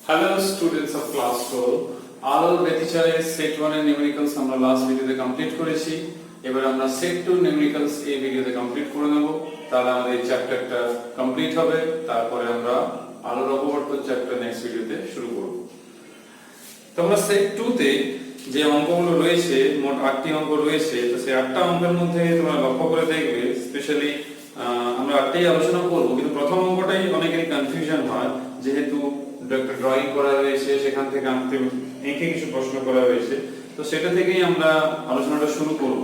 Hello students of class 12 আলোর ব্যতিচারে set 1 এর numericals আমরা লাস্ট ভিডিওতে কমপ্লিট করেছি। এবার আমরা সেট 2 নিউমেরিক্যালস এই ভিডিওতে কমপ্লিট করে নেব। তাহলে আমাদের এই চ্যাপ্টারটা কমপ্লিট হবে। তারপরে আমরা আলোর অপবর্তন চ্যাপ্টার নেক্সট ভিডিওতে শুরু করব। তোমরা সেট 2 তে যে অঙ্কগুলো রয়েছে, মোট 8টি অঙ্ক রয়েছে। তো সেই 8টা অঙ্কের মধ্যে তোমরা লক্ষ্য করে দেখবে, স্পেশালি আমরা 8টাই আলোচনা করব, কিন্তু প্রথম অঙ্কটাই অনেকেরই কনফিউশন হয়, যেহেতু একটা ড্রয়িং করা হয়েছে, সেখান থেকে এঁকে কিছু প্রশ্ন করা হয়েছে। তো সেটা থেকেই আমরা আলোচনাটা শুরু করব।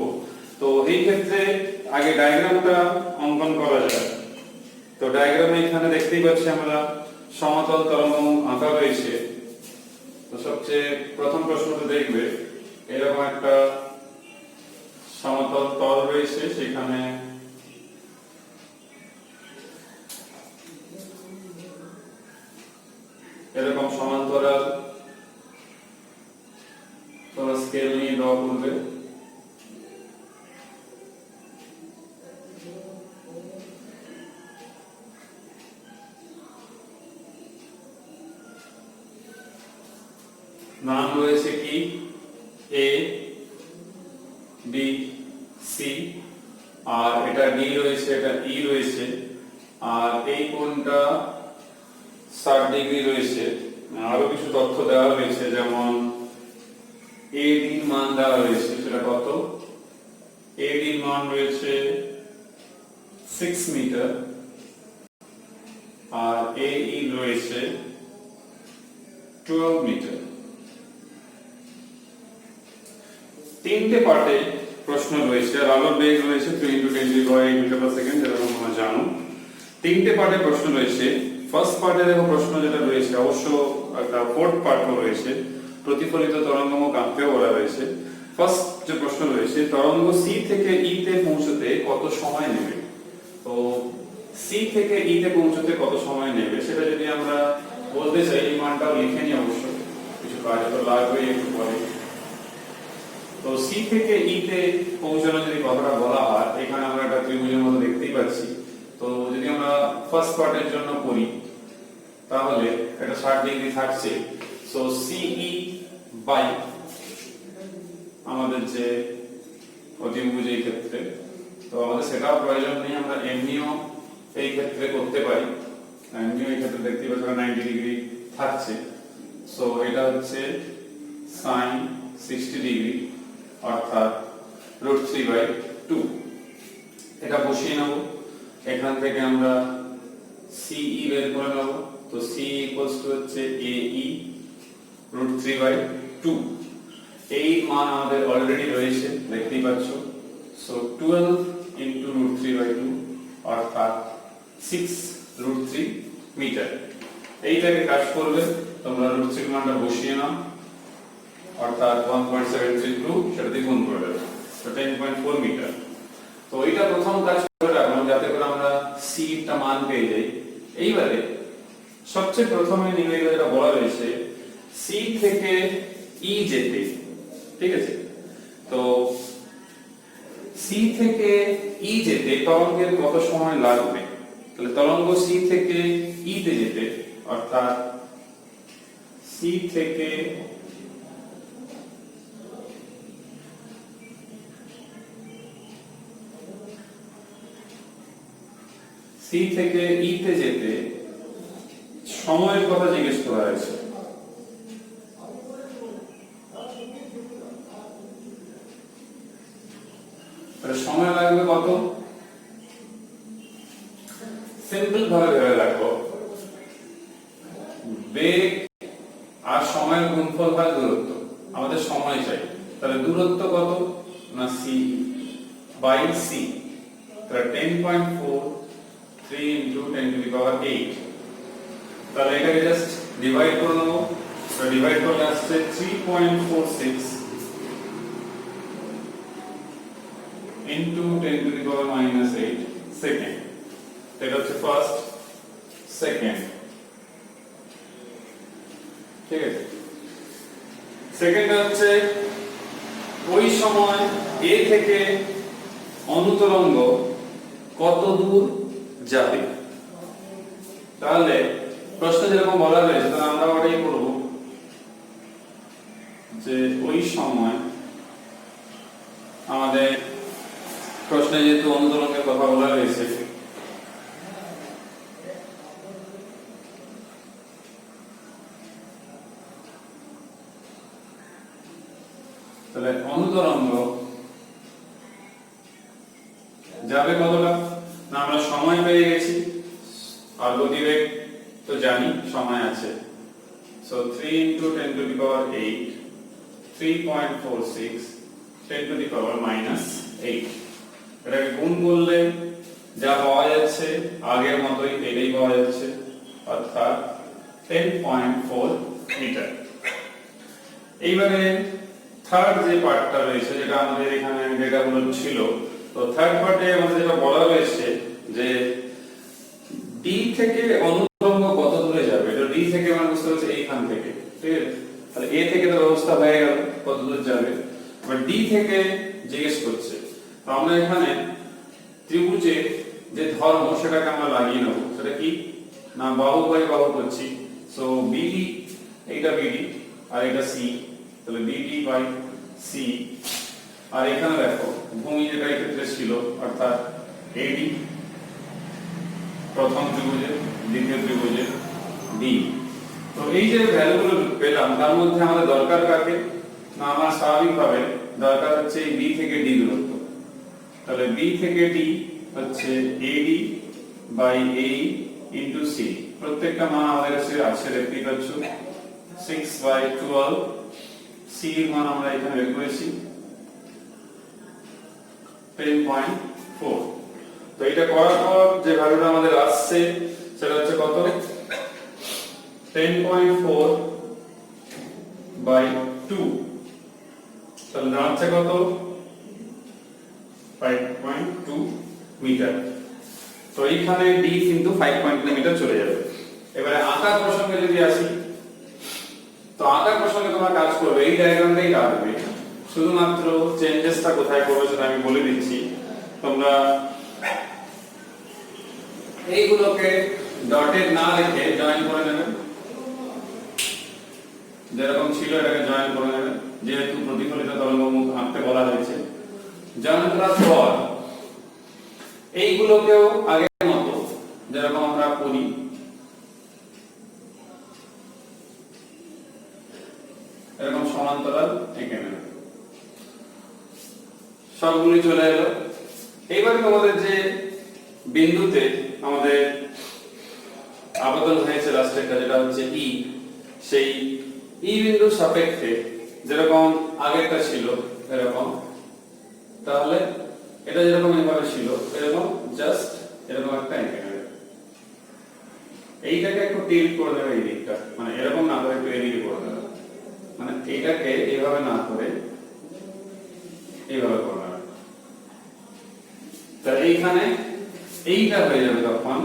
তো এই ক্ষেত্রে আগে ডায়াগ্রামটা অঙ্কন করা যায়। তো ডায়াগ্রামে এখানে দেখতেই পাচ্ছি আমরা সমতল তরঙ্গমুখ আঁকা রয়েছে। তো সবচেয়ে প্রথম প্রশ্নটা দেখবে, এরকম একটা সমতল তল রয়েছে, সেখানে এরকম সমান্তরাল তোমরা স্কেল নিয়ে ড্র করবে। নাম রয়েছে কি এ বি সি, আর এটা ডি রয়েছে, এটা ই রয়েছে, আর এই কোণটা 60 ডিগ্রি রয়েছে। আরো কিছু তথ্য দেওয়া হয়েছে, যেমন AD মান দেওয়া হয়েছে, সেটা কত? AD মান রয়েছে 6 মিটার, আর AE রয়েছে 12 মিটার। তিনটে পার্টে প্রশ্ন রয়েছে, আর আলোর বেগ রয়েছে 3 × 10⁸ মিটার পার সেকেন্ড, যেরকম তোমরা জানো। তিনটে পার্টে প্রশ্ন রয়েছে। ফার্স্ট পার্টে দেখো প্রশ্ন যেটা রয়েছে, অবশ্য একটা ফোর্থ পার্টও রয়েছে, প্রতিফলিত তরঙ্গমুখ আঁকতেও বলা হয়েছে। ফার্স্ট যে প্রশ্ন রয়েছে, তরঙ্গ সি থেকে ই তে পৌঁছতে কত সময় নেবে? তো সি থেকে ই তে পৌঁছতে কত সময় নেবে সেটা যদি আমরা বলতে চাই, এই মানটাও লিখে নিই, অবশ্য কিছু কাজে তো লাগবে একটু পরে। তো সি থেকে ই তে পৌঁছানো যদি কথাটা বলা হয়, এখানে আমরা একটা ত্রিভুজের মতো দেখতেই পাচ্ছি। তো যদি আমরা ফার্স্ট পার্টের জন্য করি, তাহলে এটা 60 ডিগ্রি থাকছে। সো সিই বাই আমাদের যে অতিভুজ এই ক্ষেত্রে, তো আমাদের সেটাও প্রয়োজন নেই, আমরা এমনিও এই ক্ষেত্রে করতে পারি। এমনিও এই ক্ষেত্রে দেখতে পাচ্ছি 90 ডিগ্রি থাকছে। সো এটা হচ্ছে sin 60 ডিগ্রি, অর্থাৎ √3/2। এটা বসিয়ে নেব। এখান থেকে আমরা সিই বের করে নেব। তো সি ইকুয়ালস টু হচ্ছে AE √3/2। এই মান আমাদের অলরেডি রয়েছে, দেখতেই পাচ্ছ। সো 12 × √3/2 অর্থাৎ 6√3 মিটার। এইটাকে কাজ করবে, তোমরা √3 মানটা বসিয়ে নাও, অর্থাৎ 1.732, সেটা দিয়ে গুণ করে দেবে, তো 10.4 মিটার। তো এটা প্রথম কাজ করে রাখলাম, যাতে করে আমরা সি টা মান পেয়ে যাই। এইবারে সবচেয়ে প্রথমে নিউমেরিক্যাল যেটা বলা হয়েছে, সি থেকে ই যেতে, ঠিক আছে? তো সি থেকে ই যেতে তরঙ্গের কত সময় লাগবে? তাহলে তরঙ্গ সি থেকে ই তে যেতে, অর্থাৎ সি থেকে ই তে যেতে সময়ের কথা জিজ্ঞেস করা হয়েছে। সময় লাগবে কত? সিম্পল ভাবে ভেবে রাখো, বেগ আর সময়ের গুণফল হয় দূরত্ব। আমাদের সময় চাই, তাহলে দূরত্ব কত না সি বাই সি। তাহলে 10.43 × 10⁸8। তাহলে এটাকে জাস্ট ডিভাইড করে নেব। তো ডিভাইড করলে আসছে 3.46 × 10⁻⁻8 সেকেন্ড। এটা হচ্ছে ফার্স্ট, সেকেন্ড, ঠিক আছে? সেকেন্ড হচ্ছে ওই সময় এ থেকে অনুতরঙ্গ কত দূর যাবে। তাহলে প্রশ্ন যেরকম বলা হয়েছে তো আমরা ওটাই করব যে ওই সময় আমাদের প্রশ্নে যেহেতু অনুতরঙ্গের কথা বলা হয়েছে তাহলে অনুতরঙ্গ যাবে কতটা না আমরা সময় পেয়ে গেছি আর গতিবেগ তো জানি সময় আছে so 3 into 10 to the power 8 3.46 10 to the power minus 8 এটাকে গুণ করলে যা পাওয়া যাচ্ছে আগের মতই এটাই পাওয়া যাচ্ছে অর্থাৎ 10.4 মিটার। এইবারে থার্ড যে পার্টটা রয়েছে যেটা আমাদের এখানে ডেটাগুলো ছিল তো থার্ড পার্টে আমাদের যেটা বলা হয়েছে যে ডি থেকে অনুতরঙ্গ কত দূরে যাবে এটা ডি থেকে মানে বুঝতে পারছি এইখান থেকে ঠিক আছে তাহলে এ থেকে তো ব্যবস্থা হয়ে গেল কত দূর যাবে এবার ডি থেকে জিজ্ঞেস করছে তো আমরা এখানে ত্রিভুজের যে ধর্ম সেটাকে আমরা লাগিয়ে নেব সেটা কি না বাহু বাই বাহু করছি সো বিডি এইটা বিডি আর এটা সি তাহলে বিডি বাই সি আর এখানে দেখো ভূমি যেটা এই ক্ষেত্রে ছিল অর্থাৎ এডি প্রথম ত্রিভুজে দ্বিতীয় ত্রিভুজে ডি তো এই যে ভ্যালুগুলো পেলাম তার মধ্যে আমাদের দরকার কাকে না আমার স্বাভাবিকভাবে দরকার হচ্ছে এই বি থেকে ডি দূরত্ব তাহলে বি থেকে ডি হচ্ছে AD by A into C প্রত্যেকটা মান আমাদের কাছে আছে দেখতেই পাচ্ছ 6 বাই 12 সি এর মান আমরা এখানে বের করেছি 10.4 তো এটা করার পর যে ভ্যালুটা আমাদের আসছে সেটা হচ্ছে কত 10.4 বাই 2 তাহলে দাঁড়াচ্ছে কত 5.2 মিটার তো এইখানে ডি কিন্তু 5.2 মিটার চলে যাবে এবারে আকার প্রসঙ্গে যদি আসি তো আকার প্রসঙ্গে তোমরা কাজ করবে এই ডায়াগ্রামটাই রাখবে শুধুমাত্র চেঞ্জেসটা কোথায় করবে সেটা আমি বলে দিচ্ছি তোমরা এইগুলোকে ডটেড না রেখে জয়েন করে নেবে যেরকম ছিল এটাকে জয়েন করে নেবে যেহেতু প্রতিফলিত তরঙ্গমুখ আঁকতে বলা হয়েছে জয়েন করার পর এইগুলোকেও আগের মতো যেরকম আমরা করি এরকম সমান্তরাল এঁকে নেবে সবগুলি চলে এলো এইবার তোমাদের যে বিন্দুতে আমাদের আবেদন হয়েছে লাস্টেরটা যেটা হচ্ছে ই সেই ই বিন্দুর সাপেক্ষে যেরকম আগেরটা ছিল এরকম তাহলে এটা যেরকম এইভাবে ছিল এরকম জাস্ট এরকম একটা এঁকে নেবে এইটাকে একটু টিল্ট করে দেবে এই দিকটা মানে এরকম না করে একটু এদিকে করে দেবে মানে এটাকে এইভাবে না করে এইভাবে করে নেবে তাহলে এইখানে এইটা হয়ে যাবে তখন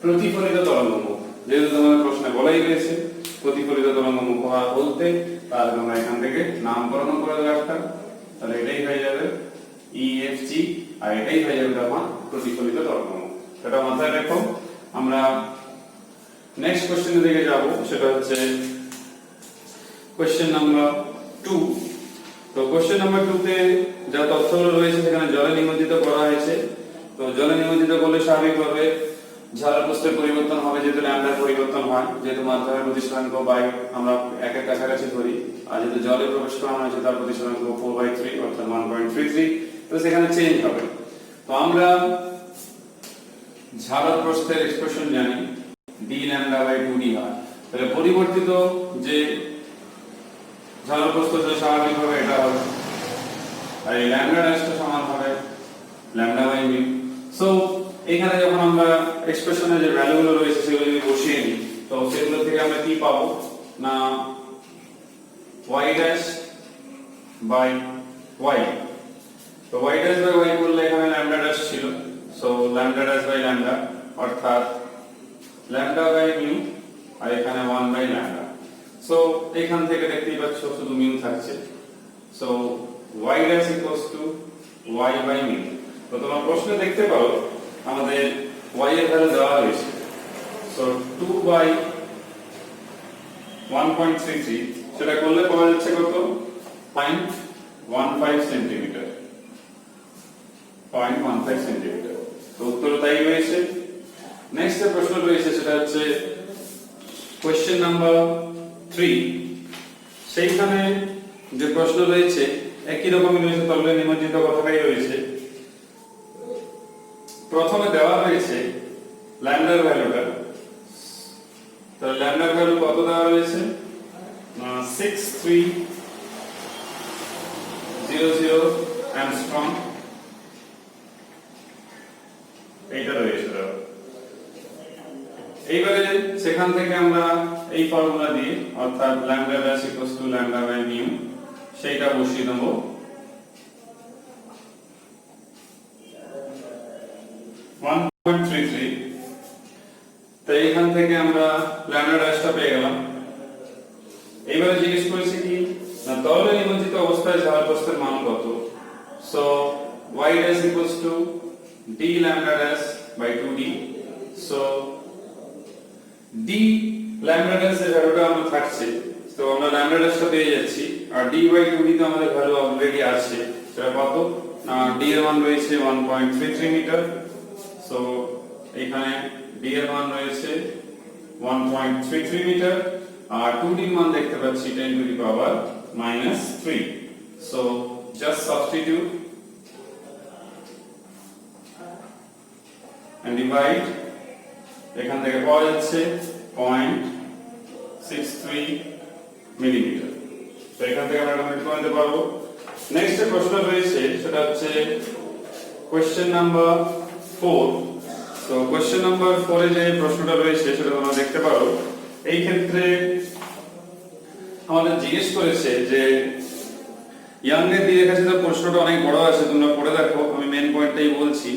প্রতিফলিত তরঙ্গমুখ যেহেতু তোমাদের প্রশ্নে বলাই রয়েছে প্রতিফলিত তরঙ্গমুখ বলতে তাহলে তোমরা এখান থেকে নামকরণ করে দেবে একটা তাহলে এটাই হয়ে যাবে ইএফজি আর এটাই হয়ে যাবে তখন প্রতিফলিত তরঙ্গমুখ সেটা মাথায় রেখো আমরা নেক্সট কোশ্চেনের দিকে যাব সেটা হচ্ছে কোশ্চেন নাম্বার 2 তো কোশ্চেন নাম্বার 2 তে যা তথ্যগুলো রয়েছে সেখানে জলে নিমজ্জিত করা হয়েছে তো জলে নিমজ্জিত করলে স্বাভাবিকভাবে ঝাড়ের প্রস্থের পরিবর্তন হবে যেহেতু ল্যাম্ডার পরিবর্তন হয় যেহেতু মাধ্যমের প্রতিসরাঙ্ক বাই আমরা একের কাছাকাছি ধরি আর যেহেতু জলে প্রবেশ করানো হয়েছে তার প্রতিসরাঙ্ক 4/3 অর্থাৎ 1.33 তো সেখানে চেঞ্জ হবে তো আমরা ঝাড়ের প্রস্থের এক্সপ্রেশন জানি d lambda by 2d হয় তাহলে পরিবর্তিত যে ঝাড়ের প্রস্থ স্বাভাবিকভাবে এটা হবে আর এই ল্যাম্ডা ড্যাশটা সমান হবে lambda by mu সো এখানে যখন আমরা এক্সপ্রেশনের যে ভ্যালুগুলো রয়েছে সেগুলো যদি বসিয়ে নিই তো সেগুলো থেকে আমরা কি পাবো না y dash by y তো y dash by y করলে এখানে lambda dash ছিল so lambda dash by lambda অর্থাৎ lambda by mu আর এখানে 1 by lambda সো এখান থেকে দেখতেই পাচ্ছ শুধু mu থাকছে so y dash equals to y by mu। তো তোমরা প্রশ্নে দেখতে পারো আমাদের y এর ভ্যালু দেওয়া হয়েছে, সো 2 by 1.33, সেটা করলে পাওয়া যাচ্ছে কত, 0.15 সেন্টিমিটার, 0.15 সেন্টিমিটার। তো উত্তর তাই রয়েছে। নেক্সট প্রশ্ন রয়েছে, সেটা হচ্ছে কোশ্চেন নাম্বার 3। সেইখানে যে প্রশ্ন রয়েছে একই রকমই রয়েছে, তলে নিমজ্জিত কথাটাই রয়েছে। প্রথমে দেওয়া হয়েছে ল্যামডার ভ্যালুটা, তো ল্যামডার ভ্যালু কত দেওয়া রয়েছে, 6300 অ্যাংস্ট্রম, এইটা রয়েছে। এইবারে সেখান থেকে আমরা এই ফর্মুলা দিয়ে, অর্থাৎ lambda dash equals to lambda by mu, সেইটা বসিয়ে দেব। 1.33, তো এইখান থেকে আমরা ল্যামডা ড্যাশটা পেয়ে গেলাম। এইবারে জিজ্ঞেস করেছে কি না, তরলে নিমজ্জিত অবস্থায় ঝাড় প্রস্থের মান কত। So y dash equals to d lambda dash by 2d, so d lambda dash এর ভ্যালুটা আমরা থাকছে, তো আমরা lambda dash টা পেয়ে যাচ্ছি, আর d by 2d তো আমাদের ভ্যালু অলরেডি আছে, সেটা কত না, d এর মান রয়েছে 1.33 মিটার, সো এখানে d এর মান রয়েছে 1.33 মিটার, আর 2d এর মান দেখতে পাচ্ছি 10 to the power -3, so just substitute and divide, এখান থেকে পাওয়া যাচ্ছে 0.63 মিলিমিটার। তো এখান থেকে আমরা কমপ্লিট করে নিতে পারবো। নেক্সট প্রশ্ন রয়েছে, সেটা হচ্ছে কোশ্চেন নাম্বার 4। তো কোশ্চেন নাম্বার 4 এ যে প্রশ্নটা রয়েছে সেটা তোমরা দেখতে পারো। এই ক্ষেত্রে আমাদের জিজ্ঞেস করেছে যে ইয়াং এর দিয়ে রেখেছে, তো প্রশ্নটা অনেক বড় আছে, তোমরা পড়ে দেখো, আমি মেন পয়েন্টটাই বলছি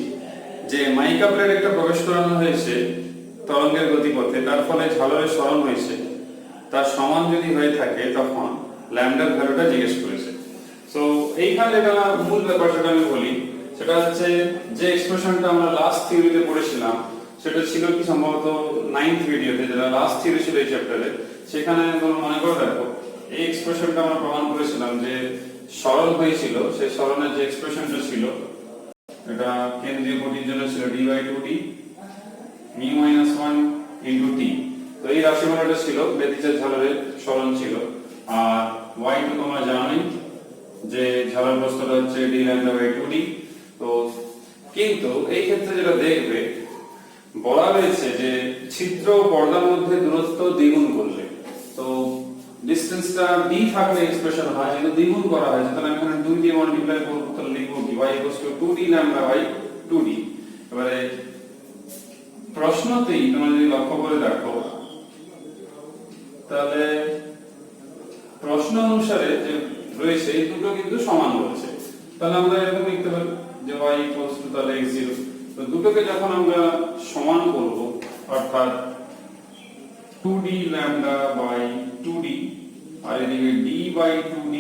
যে মাইকা প্লেট একটা প্রবেশ করানো হয়েছে তরঙ্গের গতিপথে, তার ফলে ঝালরের সরণ হয়েছে, তার সমান যদি হয়ে থাকে তখন ল্যামডার ভ্যালুটা জিজ্ঞেস করেছে। সো এইখানে যেটা মূল ব্যাপার সেটা আমি বলি, সেটা হচ্ছে যে এক্সপ্রেশনটা আমরা লাস্ট থিওরিতে পড়েছিলাম, সেটা ছিল কি সম্ভবত 9th ভিডিওতে, যেটা লাস্ট থিওরি ছিল এই চ্যাপ্টারে। সেখানে তোমরা মনে করে দেখো, এই এক্সপ্রেশনটা আমরা প্রমাণ করেছিলাম যে সরল হয়েছিল, সেই সরণের যে এক্সপ্রেশনটা ছিল, এটা কেন্দ্রীয় কোটির জন্য ছিল d by 2d mu minus 1 into t। তো এই রাশিমালাটা ছিল ব্যতিচার ঝালরের সরণ ছিল, আর y2 তোমরা জানোই যে ঝালর প্রস্থটা হচ্ছে d lambda by 2d। তো কিন্তু এই ক্ষেত্রে যেটা দেখবে বলা হয়েছে যে ছিদ্র ও পর্দার মধ্যে দূরত্ব দ্বিগুণ করলে, তো ডিসটেন্সটা d থাকলে এক্সপ্রেশন হয়, কিন্তু দ্বিগুণ করা হয়েছে, তাহলে আমি এখানে 2 দিয়ে মাল্টিপ্লাই করব, তাহলে লিখব কি y equals to 2d lambda by 2d। এবারে প্রশ্নতেই তোমরা যদি লক্ষ্য করে দেখো, তাহলে প্রশ্ন অনুসারে যে রয়েছে এই দুটো কিন্তু সমান রয়েছে, তাহলে আমরা এরকম লিখতে পারি যে y equals to তাহলে x0। তো দুটোকে যখন আমরা সমান করব, অর্থাৎ 2d lambda by 2d আর এদিকে d by 2d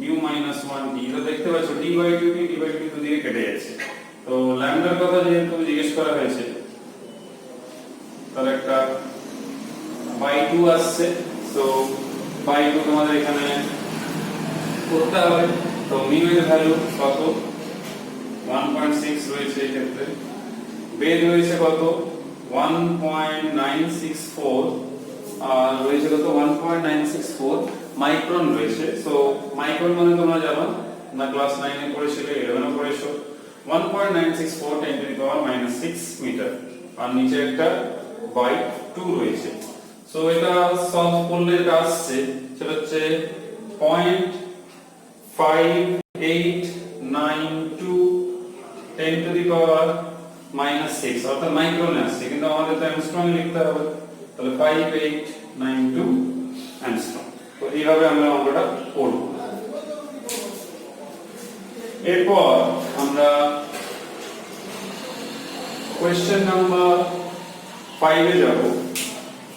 mu minus 1t, তো দেখতে পাচ্ছ d by 2d দুদিকে কেটে যাচ্ছে। তো ল্যামডার কথা যেহেতু জিজ্ঞেস করা হয়েছে, তাহলে একটা by 2 আসছে, তো by 2 তোমাদের এখানে করতে হবে। তো মিউ এর ভ্যালু কত, 1.6 রয়েছে, এই ক্ষেত্রে বেদ রয়েছে কত 1.964, আর রয়েছে কত 1.964 মাইক্রন রয়েছে। সো মাইক্রন মানে তোমরা জানো না, ক্লাস 9 এ পড়েছিলে, 11 এ পড়েছো, 1.964 10 to the power -6 মিটার, আর নিচে একটা বাই 2 রয়েছে। সো এটা সলভ করলে এটা আসছে, সেটা হচ্ছে 0.5892 10 to the power -6, অর্থাৎ মাইক্রনে আসছে, কিন্তু আমাদের তো অ্যাংস্ট্রম লিখতে হবে, তাহলে 5892 অ্যাংস্ট্রম। তো এইভাবে আমরা অঙ্কটা করব। এরপর আমরা কোশ্চেন নাম্বার 5 এ যাব।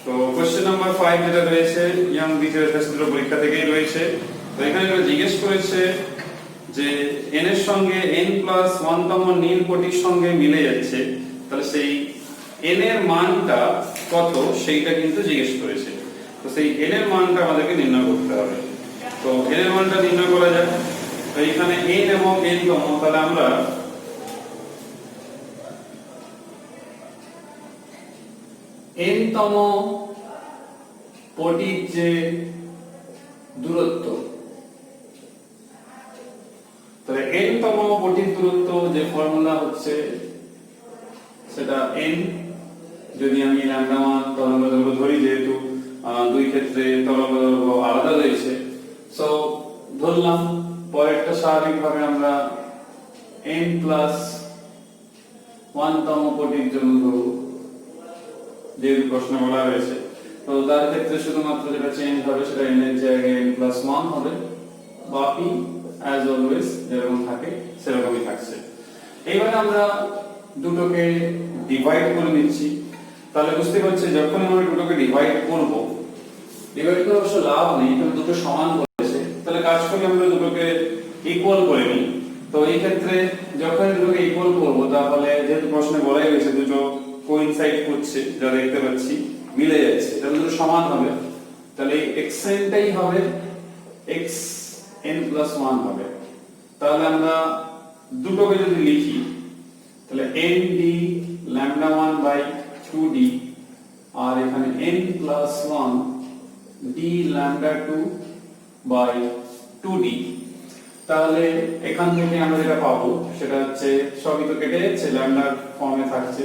তো কোশ্চেন নাম্বার 5 যেটা রয়েছে ইয়াং দ্বিতীয় শাস্ত্র পরীক্ষা থেকেই রয়েছে। তো এখানে এটা জিজ্ঞেস করেছে যে n এর সঙ্গে n+1 তম নীল পটির সঙ্গে মিলে যাচ্ছে, তাহলে সেই n এর মানটা কত সেইটা কিন্তু জিজ্ঞেস করেছে। তো সেই n এর মানটা আমাদেরকে নির্ণয় করতে হবে। তো n এর মানটা নির্ণয় করা যায়। তো এখানে n এবং n তম, তাহলে আমরা n তম পটির যে দূরত্ব, তাহলে n তম পটির দূরত্ব যে ফর্মুলা হচ্ছে সেটা n, যদি আমি λ1 তরঙ্গদৈর্ঘ্য ধরি, যেহেতু দুই ক্ষেত্রে তরঙ্গদৈর্ঘ্য আলাদা রয়েছে, সো ধরলাম। পরেরটা স্বাভাবিকভাবে আমরা n+1 তম পটির জন্য ধরব, যেহেতু প্রশ্ন বলা হয়েছে। তো তার ক্ষেত্রে শুধুমাত্র যেটা চেঞ্জ হবে সেটা n এর জায়গায় n+1 হবে, বাকি অ্যাজ অলওয়েজ যেরকম থাকে সেরকমই থাকছে। এইবার আমরা দুটোকে ডিভাইড করে নিচ্ছি। তাহলে বুঝতে পারছি যখন আমরা দুটোকে ডিভাইড করব, ডিভাইড করে অবশ্য লাভ নেই, কারণ দুটো সমান করেছে। তাহলে কাজ করি আমরা দুটোকে ইকুয়াল করে নিই। তো এই ক্ষেত্রে যখন দুটোকে ইকুয়াল করব, তাহলে যেহেতু প্রশ্নে বলাই হয়েছে দুটো কোইনসাইড করছে, যা দেখতে পাচ্ছি মিলে যাচ্ছে, তাহলে দুটো সমান হবে। তাহলে xnটাই হবে xn+1 হবে। তাহলে আমরা দুটোকে যদি লিখি, তাহলে nd λ1/2d আর এখানে n+1 d λ2/2d। তাহলে এখান থেকে আমরা যেটা পাবো সেটা হচ্ছে, সবই তো কেটে যাচ্ছে, ল্যামডার ফর্মে থাকছে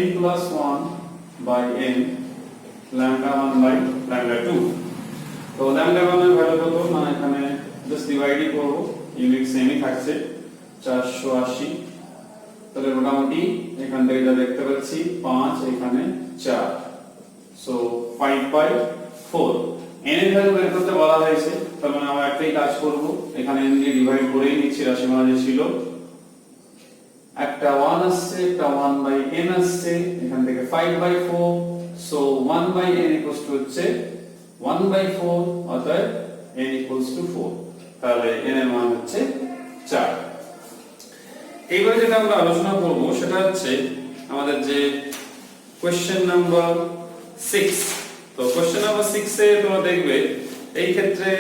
n+1/n λ1/λ2। তো λ1 এর ভ্যালু কত না, এখানে জাস্ট ডিভাইডই করব, ইউনিট সেমই থাকছে 480। তাহলে মোটামুটি এখান থেকে যা দেখতে পাচ্ছি 5, এখানে 4, সো 5/4। n এর ভ্যালু বের করতে বলা হয়েছে, তার মানে আমরা একটাই কাজ করব, এখানে n দিয়ে ডিভাইড করেই নিচ্ছি। রাশিমালা যে ছিল, একটা 1 আসছে, একটা 1/n আসছে, এখান থেকে 5/4, সো 1/n হচ্ছে 1/4, অতএব n 4। তাহলে n এর মান হচ্ছে 4। এইবার যেটা আমরা আলোচনা করব সেটা হচ্ছে আমাদের যে কোশ্চেন নাম্বার 6। তো কোশ্চেন নাম্বার 6 এ তোমরা দেখবে এই ক্ষেত্রে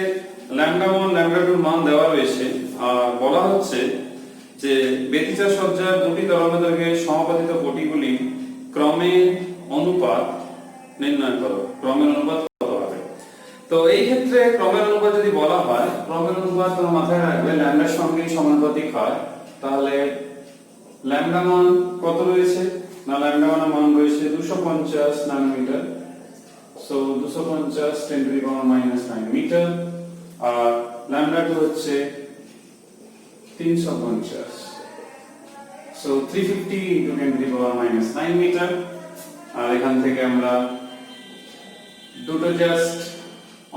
λ1 λ2 মান দেওয়া রয়েছে, আর বলা হচ্ছে যে ব্যতিচার সজ্জার দুটি তরঙ্গদৈর্ঘ্যের সমাপতিত পটিগুলি ক্রমের অনুপাত নির্ণয় করো। ক্রমের অনুপাত কত হবে? তো এই ক্ষেত্রে ক্রমের অনুপাত যদি বলা হয়, ক্রমের অনুপাত তোমরা মাথায় রাখবে ল্যামডার সঙ্গে সমানুপাতিক হয়। তাহলে ল্যামডা মান কত রয়েছে না, ল্যামডা মান মান রয়েছে 250 ন্যানোমিটার, সো 250 10⁻⁻9 মিটার, আর ল্যামডা 2 হচ্ছে 350, সো 350 10⁻⁻9 মিটার। আর এখান থেকে আমরা দুটো জাস্ট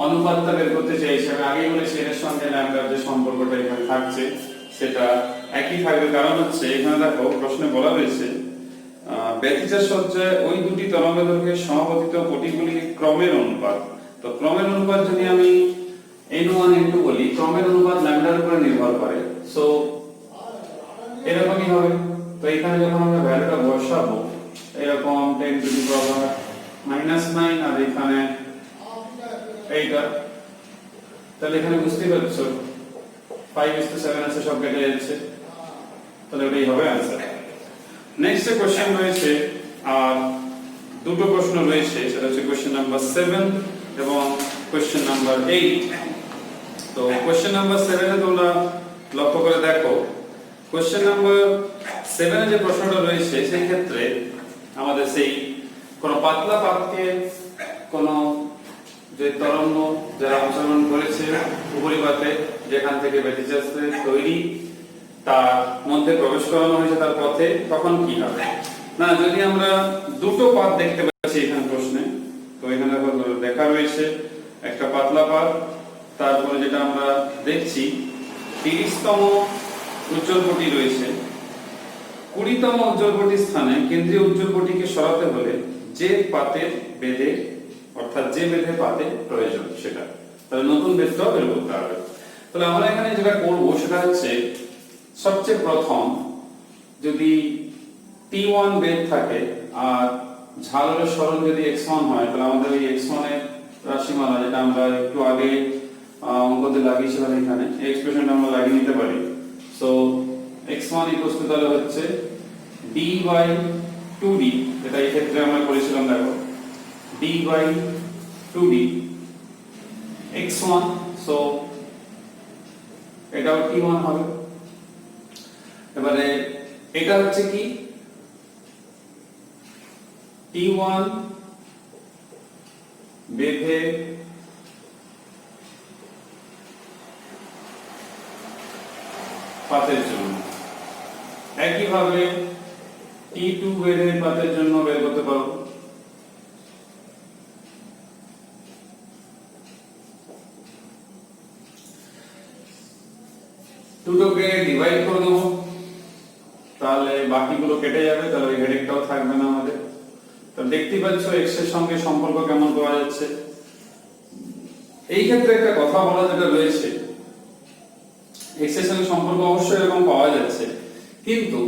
অনুপাতটা বের করতে চাইছি। আমি আগেই বলেছি এর সঙ্গে ল্যামডার যে সম্পর্কটা এখানে থাকছে সেটা একই থাকবে, কারণ হচ্ছে এখানে দেখো প্রশ্নে বলা হয়েছে ব্যতিচার সজ্জায় ওই দুটি তরঙ্গদৈর্ঘ্যের সমাপতিত পটিগুলি ক্রমের অনুপাত। তো ক্রমের অনুপাত যদি আমি n1 n2 বলি, ক্রমের অনুপাত ল্যামডার উপরে নির্ভর করে, সো এরকমই হবে। তো এখানে যখন আমরা ভ্যালুটা বসাবো এরকম 10⁻⁻9, আর এখানে এইটা, তাহলে এখানে বুঝতেই পারছো 5:7 আছে, সব কেটে যাচ্ছে, তাহলে এটাই হবে आंसर। নেক্সট কোশ্চেন রয়েছে, আর দুটো প্রশ্ন রয়েছে, সেটা হচ্ছে কোশ্চেন নাম্বার 7 এবং কোশ্চেন নাম্বার 8। তো কোশ্চেন নাম্বার 7 এ তোমরা লক্ষ্য করে দেখো, কোশ্চেন নাম্বার 7 এ যে প্রশ্নটা রয়েছে সেই ক্ষেত্রে আমাদের সেই কোন পাতলা পাতকে কোন যে তরঙ্গ যারা অংশগ্রহণ করেছে উপরিপাতে, যেখান থেকে ব্যতিচার তৈরি তার মধ্যে প্রবেশ করানো হয়েছে তার পথে, তখন কি হবে না, যদি আমরা দুটো পাত দেখতে পাচ্ছি এখানে প্রশ্নে, তো এখানে দেখা রয়েছে একটা পাতলা পাত, তারপরে যেটা আমরা দেখছি 30তম উজ্জ্বলপটি রয়েছে, 20তম উজ্জ্বলপটির স্থানে কেন্দ্রীয় উজ্জ্বলপটিকে সরাতে হলে যে পাতের বেধে, অর্থাৎ যে বেধে পাতে প্রয়োজন সেটা। তাহলে নতুন বেদটাও বের করতে হবে। তাহলে আমরা এখানে যেটা করবো সেটা হচ্ছে সবচেয়ে প্রথম যদি T1 বেদ থাকে আর ঝালরের সরণ যদি x1 হয়, তাহলে আমাদের ওই x1 এর রাশিমালা যেটা আমরা একটু আগে অঙ্কতে লাগিয়েছিলাম এখানে এই এক্সপ্রেশনটা আমরা লাগিয়ে নিতে পারি। সো x1 তাহলে হচ্ছে d বাই 2d, এটা এই ক্ষেত্রে আমরা করেছিলাম, দেখো d by 2d x1, so এটাও T1 হবে। এবারে এটা হচ্ছে কি T1 বেধে পাতের জন্য, একইভাবে T2 বেধে পাতের জন্য বের করতে পারবো। দুটোকে ডিভাইড করে দেবো, তাহলে বাকিগুলো কেটে যাবে, তাহলে ওই হেডেকটাও থাকবে না আমাদের। তো দেখতে পাচ্ছ x এর সঙ্গে সম্পর্ক কেমন পাওয়া যাচ্ছে। এই ক্ষেত্রে একটা কথা বলা যেটা রয়েছে, x এর সঙ্গে সম্পর্ক অবশ্যই এরকম পাওয়া যাচ্ছে, কিন্তু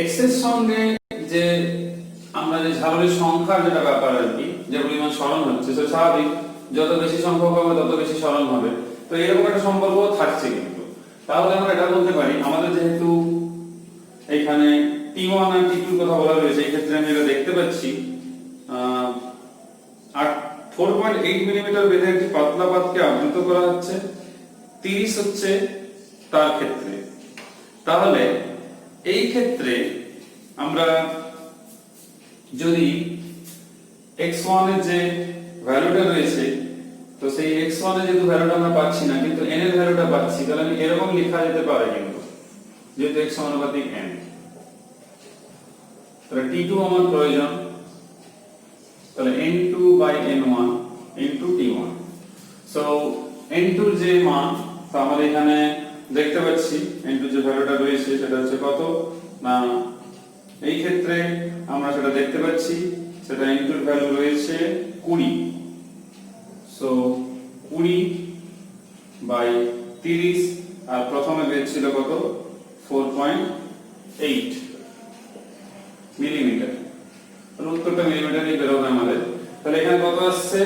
x এর সঙ্গে যে আমরা যে ঝালরের সংখ্যার যেটা ব্যাপার আর কি, যে পরিমাণ সরণ হচ্ছে সে স্বাভাবিক, যত বেশি সংখ্যক হবে তত বেশি সরণ হবে। তো এরকম একটা সম্পর্ক থাকছে। কিন্তু তাহলে আমরা এটা বলতে পারি, আমাদের যেহেতু এখানে T1 আর T2 কথা বলা রয়েছে, এই ক্ষেত্রে আমি এটা দেখতে পাচ্ছি 4.8 মিলিমিটার বেধে একটি পাতলা পাতকে আবৃত করা হচ্ছে, 30 হচ্ছে তার ক্ষেত্রে। তাহলে এই ক্ষেত্রে আমরা যদি x1 এর যে ভ্যালুটা রয়েছে, তো সেই x1 এর যেহেতু ভ্যালুটা আমরা পাচ্ছি না, কিন্তু n এর ভ্যালুটা পাচ্ছি, তাহলে আমি এরকম লেখা যেতে পারে, কিন্তু যেহেতু x সমানুপাতিক n, তাহলে T2 আমার প্রয়োজন, তাহলে n2 by n1 into T1। So n2 এর যে মান, তো আমরা এখানে দেখতে পাচ্ছি n2 যে ভ্যালুটা রয়েছে সেটা হচ্ছে কত না, এই ক্ষেত্রে আমরা সেটা দেখতে পাচ্ছি, সেটা n2 এর ভ্যালু রয়েছে 20। সো 20 বাই 30, আর প্রথমে বের ছিল কত 4.8 মিলিমিটার, তাহলে উত্তরটা মিলিমিটারেই বের হবে আমাদের। তাহলে এখানে কত আসছে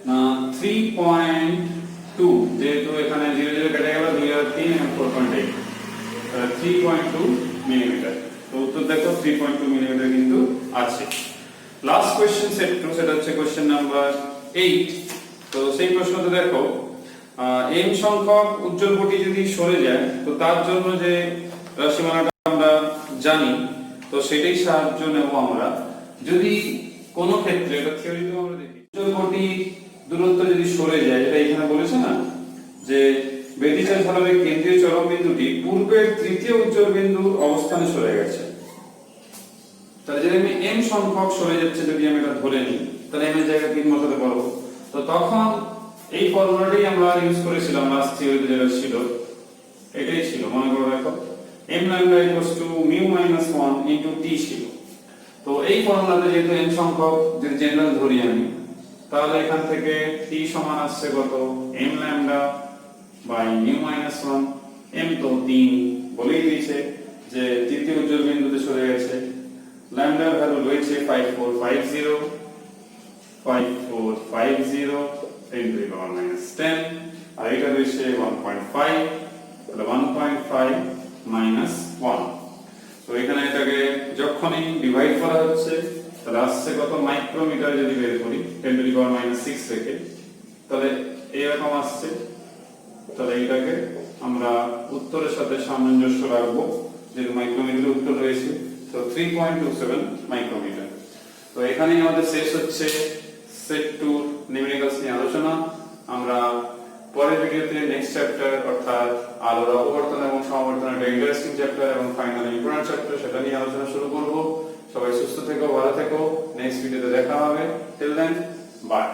না 3.2, যেহেতু এখানে 0 0 কেটে গেল 2 আর 3 এবং 4.8, তাহলে 3.2 মিলিমিটার। তো উত্তর দেখো 3.2 মিলিমিটার কিন্তু আছে। লাস্ট কোশ্চেন সেট 2, সেটা হচ্ছে কোশ্চেন নাম্বার 8। তো সেই প্রশ্নতে দেখো m সংখ্যক উজ্জ্বল কোটি যদি সরে যায়, তো তার জন্য যে রাশিমালাটা আমরা জানি, তো সেটাই সাহায্য নেব আমরা। যদি কোন ক্ষেত্রে, এটা থিওরিতে আমরা দেখি, উজ্জ্বল কোটি দূরত্ব যদি সরে যায়, এটা এখানে বলেছে না যে বেদিচার ঝালরের কেন্দ্রীয় চরম বিন্দুটি পূর্বের তৃতীয় উজ্জ্বল বিন্দুর অবস্থানে সরে গেছে, তাহলে যদি আমি m সংখ্যক সরে যাচ্ছে যদি আমি এটা ধরে নিই, তাহলে m এর জায়গায় 3 বসাতে পারবো। তো তখন এই ফর্মুলাটাই আমরা ইউজ করেছিলাম লাস্ট থিওরিতে, যেটা ছিল এটাই ছিল, মনে করে রাখো m lambda mu minus 1 into t ছিল। তো এই ফর্মুলাতে যেহেতু n সংখ্যক যদি জেনারেল ধরি আমি, তাহলে এখান থেকে t সমান আসছে কত m lambda by mu minus 1, m তো 3 বলেই দিয়েছে যে তৃতীয় উজ্জ্বল বিন্দুতে সরে গেছে, ল্যামডার ভ্যালু রয়েছে 5450 10 to the power minus 10, আর এটা রয়েছে 1.5, তাহলে 1.5 minus 1। তো এখানে এটাকে যখনই ডিভাইড করা হচ্ছে, তাহলে আসছে কত মাইক্রোমিটার, যদি বের করি 10 to the power minus 6 রেখে, তাহলে এরকম আসছে। তাহলে এটাকে আমরা উত্তরের সাথে সামঞ্জস্য রাখবো, যেহেতু মাইক্রোমিটারে উত্তর রয়েছে, তো 3.27 মাইক্রোমিটার। তো এখানেই আমাদের শেষ হচ্ছে সেট 2 নিউমেরিক্যালস নিয়ে আলোচনা। আমরা পরের ভিডিওতে নেক্সট চ্যাপ্টার অর্থাৎ আলোর অপবর্তন এবং সমাবর্তন, একটা ইন্টারেস্টিং চ্যাপ্টার এবং ফাইনালি ইম্পর্টেন্ট চ্যাপ্টার, সেটা নিয়ে আলোচনা শুরু করব। সবাই সুস্থ থেকো, ভালো থেকো, নেক্সট ভিডিওতে দেখা হবে। Till then, by.